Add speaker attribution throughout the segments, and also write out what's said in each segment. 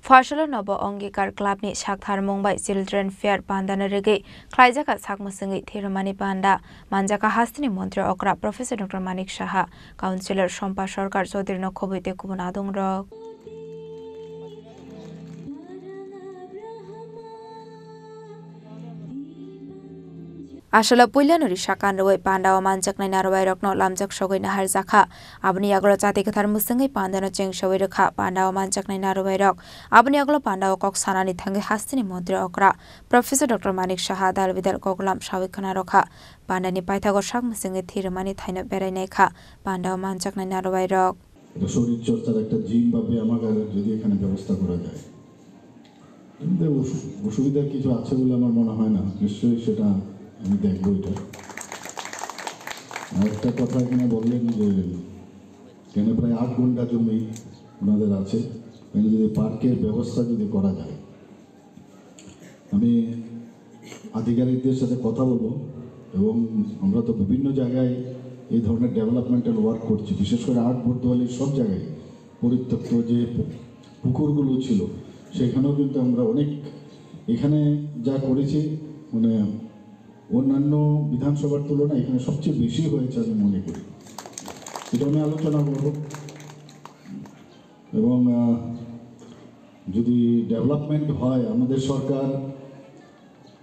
Speaker 1: Fashala Nobo Ongikar Club ni Shakthar Mumbai Children Fair Pandana Rege, Klaijaka Sakmusungi Thirumani Panda, Manjaka Hastini Montri Okra, Professor Dr. Manik Shaha, Councillor Shompa Sarkar Chaudhary Nokhobite Kubunadong Rok. Ashala Pulanuri Shakan Roy Panda or Manjak Narawai Rockno Lamjak Shogin Harzaka, Abniagro Tatikatar Musungi Pandano Cheng Shawiraka, Panda or Manjak Narawai Rock, Abniaglo Panda or Koksanani Tangi Hastini Montri Okra, Professor Dr. Manik Shaha Dal Vidal Kogulam Shawikanaroka, Pandani Pythago Shak Musungi Thirumani Thino Bereneka, Panda or Manjak Narawai Rock.
Speaker 2: শরীর চর্চার একটা gym বা ব্যায়ামাগার যদি এখানে ব্যবস্থা করা যায় কিন্তু অসুবিধা কিছু আছে বলে আমার মনে হয় না নিশ্চয়ই সেটা আমি দেখবো এটা একটা কথা এখানে বললেন যে এখানে প্রায় 8 ঘন্টা জমি ওনাদের আছে এখানে যদি পার্কের ব্যবস্থা যদি করা যায় আমি আধিকারিকদের সাথে কথা বলবো এবং আমরা তো বিভিন্ন জায়গায় এই ধরনের ডেভেলপমেন্টাল ওয়ার্ক করছি বিশেষ করে আট বর্তমানের সব জায়গায় পরিত্যক্ত যে পুকুরগুলো ছিল সেখানেও কিন্তু আমরা অনেক এখানে যা করেছি মানে অন্যান্য বিধানসভার তুলনায় এখানে সবচেয়ে বেশি হয়েছে আমি মনে করি এটা আমি আলোচনা করব এবং যদি ডেভেলপমেন্ট হয় আমাদের সরকার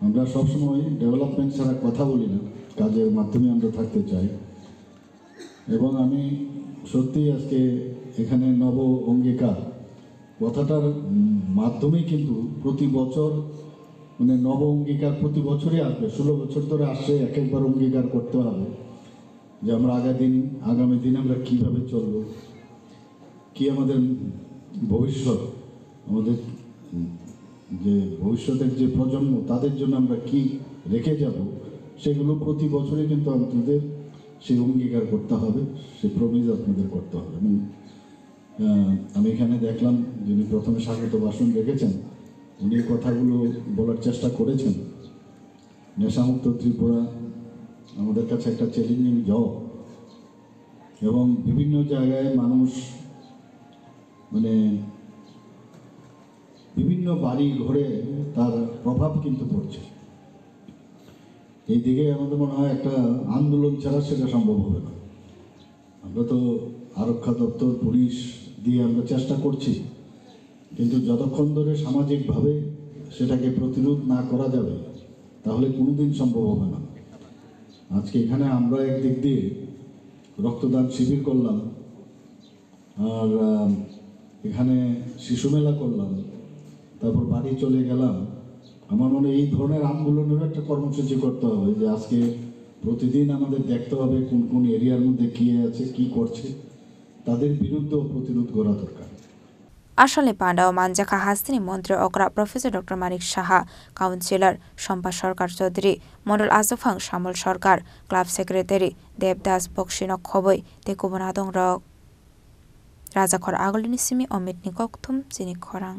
Speaker 2: আমরা সবসময় ডেভেলপমেন্ট ছাড়া কথা বলি না কাজের মাধ্যমে আমরা থাকতে চাই এবং আমি সত্যি আজকে এখানে নব অঙ্গীকার কথাটার মাধ্যমে কিন্তু প্রতি বছর মানে নব অঙ্গীকার প্রতি বছরই আসবে 16 বছর ধরে আসছে এক একবার অঙ্গীকার করতে হবে যে আমরা আগামী দিন আমরা কিভাবে চলব কি আমাদের ভবিষ্যৎ আমাদের যে ভবিষ্যতের যে প্রজন্ম তাদের জন্য আমরা কি রেখে যাব সেগুলো প্রতি বছরই কিন্তু আমাদের সেই অঙ্গীকার করতে হবে সেই প্রমিস আপনাদের করতে হবে এবং আমি এখানে দেখলাম যিনি প্রথমে স্বাগত ভাষণ রেখেছেন উনি কথাগুলো বলার চেষ্টা করেছেন নেশামুক্ত ত্রিপুরা আমাদের কাছে একটা চ্যালেঞ্জিং জব এবং বিভিন্ন জায়গায় মানুষ মানে বিভিন্ন বাড়ি ঘরে তার প্রভাব কিন্তু পড়ছে এই দিকে আমাদের মনে হয় একটা আন্দোলন ছাড়া সেটা সম্ভব হবে না আমরা তো আরক্ষা দপ্তর পুলিশ দিয়ে আমরা চেষ্টা করছি কিন্তু যতক্ষণ ধরে সামাজিকভাবে সেটাকে প্রতিরোধ না করা যাবে তাহলে কোনোদিন সম্ভব হবে না আজকে এখানে আমরা একদিক দিয়ে রক্তদান শিবির করলাম আর এখানে শিশু মেলা করলাম তারপর বাড়ি চলে গেলাম আমার মনে এই ধরনের আন্দোলনের একটা কর্মসূচি করতে হবে যে আজকে প্রতিদিন আমাদের দেখতে হবে কোন কোন এরিয়ার মধ্যে কি আছে কি করছে তাদের বিরুদ্ধে প্রতিরোধ করা দরকার
Speaker 1: আসলে পান্ডা ও মানজাকা হাস্তিনি মন্ত্রী অকরা professor doctor Manik Saha councillor Shampa Sarkar Chowdhury Mandal আজফাং শ্যামল সরকার ক্লাব সেক্রেটারি দেবদাস বক্সিনক খবই তেকুবনাদং রক রাজাখর আগলিনি সিমি অমিত নিকথুম চিনি খরাং